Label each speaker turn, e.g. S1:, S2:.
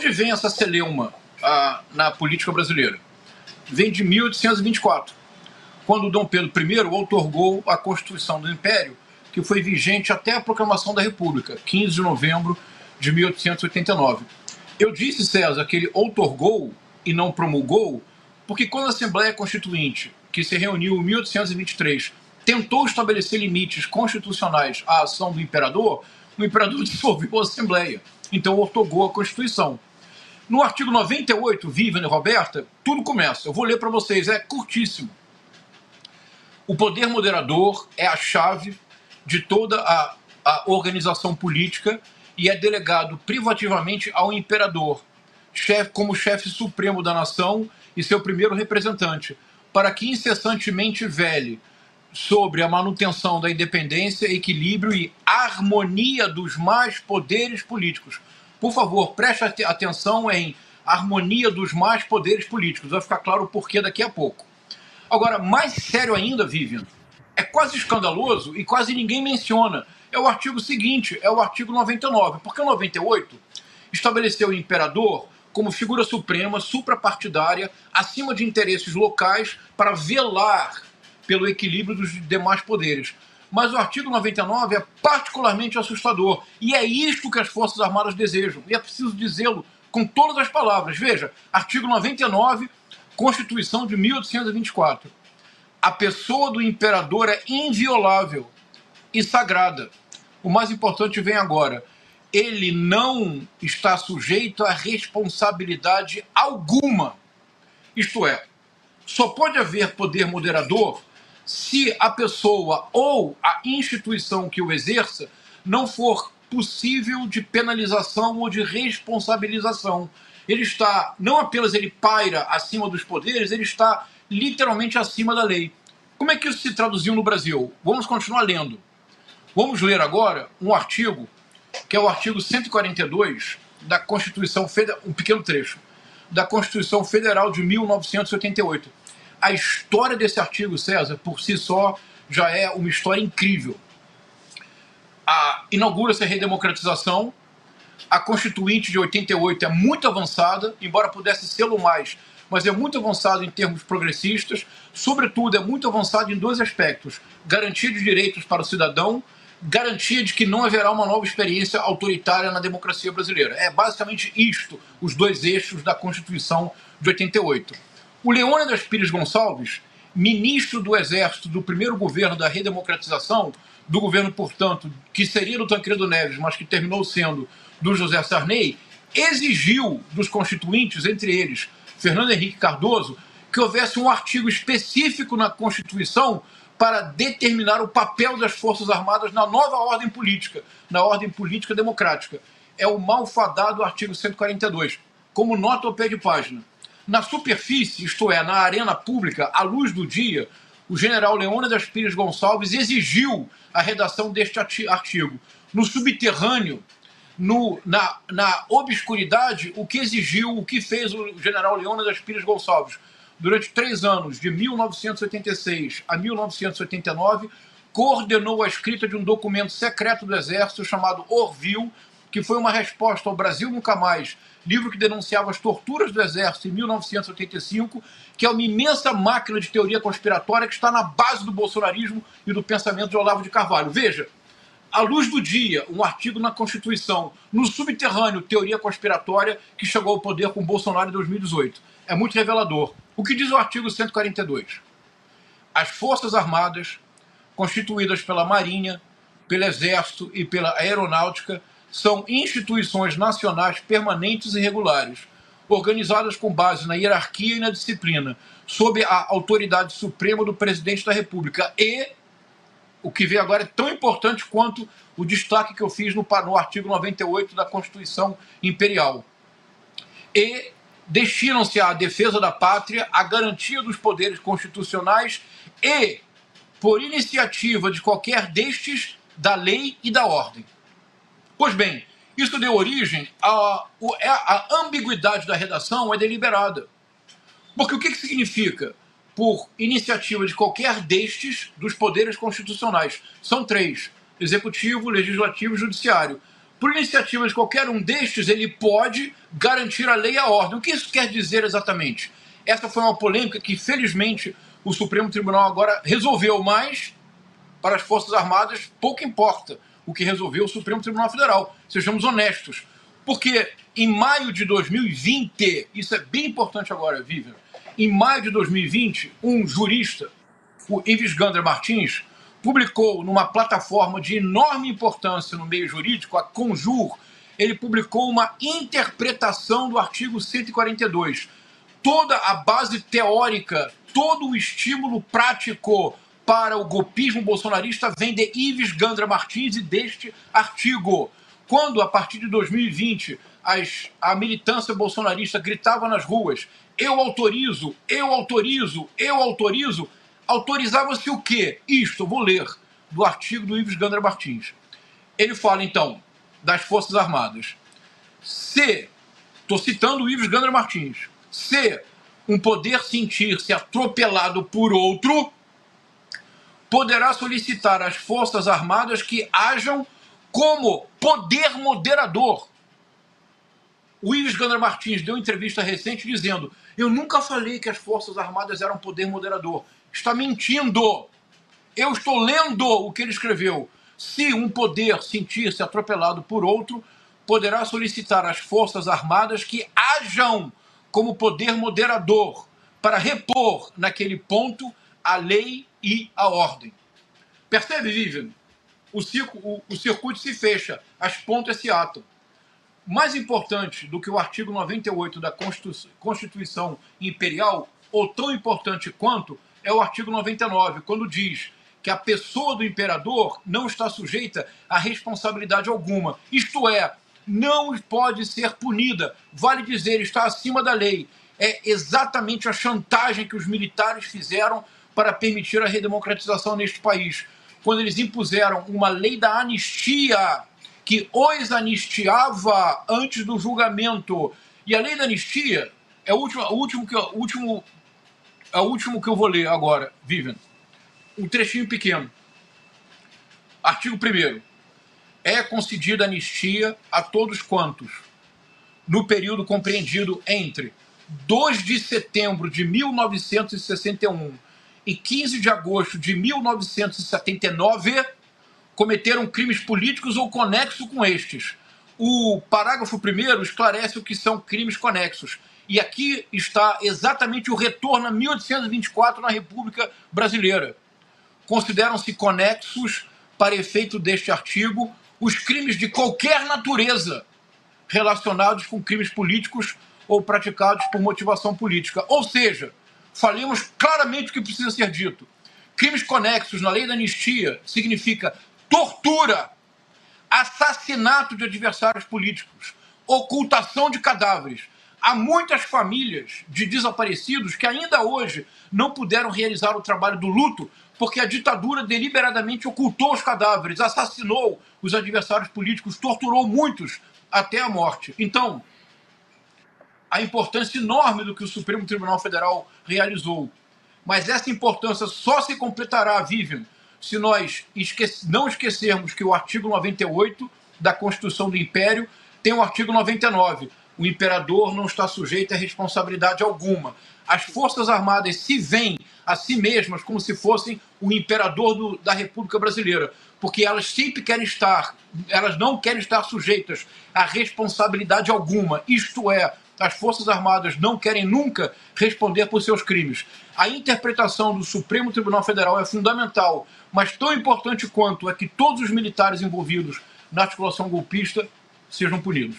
S1: onde vem essa celeuma na política brasileira? Vem de 1824, quando Dom Pedro I outorgou a Constituição do Império, que foi vigente até a proclamação da República, 15 de novembro de 1889. Eu disse, César, que ele outorgou e não promulgou, porque quando a Assembleia Constituinte, que se reuniu em 1823, tentou estabelecer limites constitucionais à ação do imperador, o imperador dissolveu a Assembleia. Então outorgou a Constituição. No artigo 98, Vivian e Roberta, tudo começa. Eu vou ler para vocês, é curtíssimo. O poder moderador é a chave de toda a organização política e é delegado privativamente ao imperador, como chefe supremo da nação e seu primeiro representante, para que incessantemente vele sobre a manutenção da independência, equilíbrio e harmonia dos mais poderes políticos. Por favor, preste atenção em harmonia dos mais poderes políticos. Vai ficar claro o porquê daqui a pouco. Agora, mais sério ainda, Vivian, é quase escandaloso e quase ninguém menciona. É o artigo seguinte, é o artigo 99, porque o 98 estabeleceu o imperador como figura suprema, suprapartidária, acima de interesses locais, para velar pelo equilíbrio dos demais poderes. Mas o artigo 99 é particularmente assustador, e é isto que as Forças Armadas desejam, e é preciso dizê-lo com todas as palavras. Veja, artigo 99, Constituição de 1824. A pessoa do imperador é inviolável e sagrada. O mais importante vem agora. Ele não está sujeito a responsabilidade alguma. Isto é, só pode haver poder moderador se a pessoa ou a instituição que o exerça não for possível de penalização ou de responsabilização. Ele está, não apenas ele paira acima dos poderes, ele está literalmente acima da lei. Como é que isso se traduziu no Brasil? Vamos continuar lendo. Vamos ler agora um artigo, que é o artigo 142 da Constituição Federal, um pequeno trecho, da Constituição Federal de 1988. A história desse artigo, César, por si só, já é uma história incrível. Inaugura-se a redemocratização. A Constituinte de 88 é muito avançada, embora pudesse ser-lo mais, mas é muito avançado em termos progressistas. Sobretudo, é muito avançado em dois aspectos: garantia de direitos para o cidadão, garantia de que não haverá uma nova experiência autoritária na democracia brasileira. É basicamente isto, os dois eixos da Constituição de 88. O Leônidas Pires Gonçalves, ministro do Exército do primeiro governo da redemocratização, do governo, portanto, que seria do Tancredo Neves, mas que terminou sendo do José Sarney, exigiu dos constituintes, entre eles Fernando Henrique Cardoso, que houvesse um artigo específico na Constituição para determinar o papel das Forças Armadas na nova ordem política, na ordem política democrática. É o malfadado artigo 142, como nota ao pé de página. Na superfície, isto é, na arena pública, à luz do dia, o general Leônidas Pires Gonçalves exigiu a redação deste artigo. No subterrâneo, na obscuridade, o que exigiu, o que fez o general Leônidas Pires Gonçalves? Durante 3 anos, de 1986 a 1989, coordenou a escrita de um documento secreto do Exército chamado Orville, que foi uma resposta ao Brasil Nunca Mais, livro que denunciava as torturas do Exército em 1985, que é uma imensa máquina de teoria conspiratória que está na base do bolsonarismo e do pensamento de Olavo de Carvalho. Veja, à luz do dia, um artigo na Constituição, no subterrâneo, teoria conspiratória que chegou ao poder com Bolsonaro em 2018. É muito revelador. O que diz o artigo 142? As Forças Armadas, constituídas pela Marinha, pelo Exército e pela Aeronáutica, são instituições nacionais permanentes e regulares, organizadas com base na hierarquia e na disciplina, sob a autoridade suprema do Presidente da República. E o que vem agora é tão importante quanto o destaque que eu fiz no artigo 98 da Constituição Imperial. E destinam-se à defesa da pátria, à garantia dos poderes constitucionais e, por iniciativa de qualquer destes, da lei e da ordem. Pois bem, isso deu origem a ambiguidade da redação é deliberada. Porque o que significa? Por iniciativa de qualquer destes dos poderes constitucionais. São 3, executivo, legislativo e judiciário. por iniciativa de qualquer um destes, ele pode garantir a lei e a ordem. O que isso quer dizer exatamente? Essa foi uma polêmica que, felizmente, o Supremo Tribunal agora resolveu, mas para as Forças Armadas pouco importa o que resolveu o Supremo Tribunal Federal. Sejamos honestos. Porque em maio de 2020, isso é bem importante agora, Vivian, em maio de 2020, um jurista, o Ives Gandra Martins, publicou numa plataforma de enorme importância no meio jurídico, a Conjur, ele publicou uma interpretação do artigo 142. Toda a base teórica, todo o estímulo prático para o golpismo bolsonarista vem de Ives Gandra Martins e deste artigo. Quando, a partir de 2020, a militância bolsonarista gritava nas ruas: eu autorizo, eu autorizo, eu autorizo, autorizava-se o quê? Isto, eu vou ler, do artigo do Ives Gandra Martins. Ele fala, então, das Forças Armadas. Se, estou citando o Ives Gandra Martins, se um poder sentir-se atropelado por outro, poderá solicitar às Forças Armadas que hajam como poder moderador. O Ives Gandra Martins deu entrevista recente dizendo: eu nunca falei que as Forças Armadas eram poder moderador. Está mentindo. Eu estou lendo o que ele escreveu. Se um poder sentir-se atropelado por outro, poderá solicitar às Forças Armadas que hajam como poder moderador para repor naquele ponto a lei e a ordem. Percebe, Vivian? O circuito se fecha, as pontas se atam. Mais importante do que o artigo 98 da Constituição Imperial, ou tão importante quanto, é o artigo 99, quando diz que a pessoa do imperador não está sujeita a responsabilidade alguma. Isto é, não pode ser punida. Vale dizer, está acima da lei. É exatamente a chantagem que os militares fizeram para permitir a redemocratização neste país, quando eles impuseram uma lei da anistia que os anistiava antes do julgamento. E a lei da anistia é o último que eu vou ler agora, Vivian. Um trechinho pequeno. Artigo 1º. É concedida anistia a todos quantos, no período compreendido entre 2 de setembro de 1961 e 15 de agosto de 1979, cometeram crimes políticos ou conexos com estes. O parágrafo 1º esclarece o que são crimes conexos. E aqui está exatamente o retorno a 1824 na República Brasileira. Consideram-se conexos, para efeito deste artigo, os crimes de qualquer natureza relacionados com crimes políticos ou praticados por motivação política. Ou seja, falemos claramente o que precisa ser dito. Crimes conexos na lei da anistia significa tortura, assassinato de adversários políticos, ocultação de cadáveres. Há muitas famílias de desaparecidos que ainda hoje não puderam realizar o trabalho do luto porque a ditadura deliberadamente ocultou os cadáveres, assassinou os adversários políticos, torturou muitos até a morte. Então, a importância enorme do que o Supremo Tribunal Federal realizou. Mas essa importância só se completará, Vivian, se nós não esquecermos que o artigo 98 da Constituição do Império tem o artigo 99. O imperador não está sujeito a responsabilidade alguma. As Forças Armadas se veem a si mesmas como se fossem o imperador da República Brasileira, porque elas sempre elas não querem estar sujeitas a responsabilidade alguma. Isto é, as Forças Armadas não querem nunca responder por seus crimes. A interpretação do Supremo Tribunal Federal é fundamental, mas tão importante quanto é que todos os militares envolvidos na articulação golpista sejam punidos.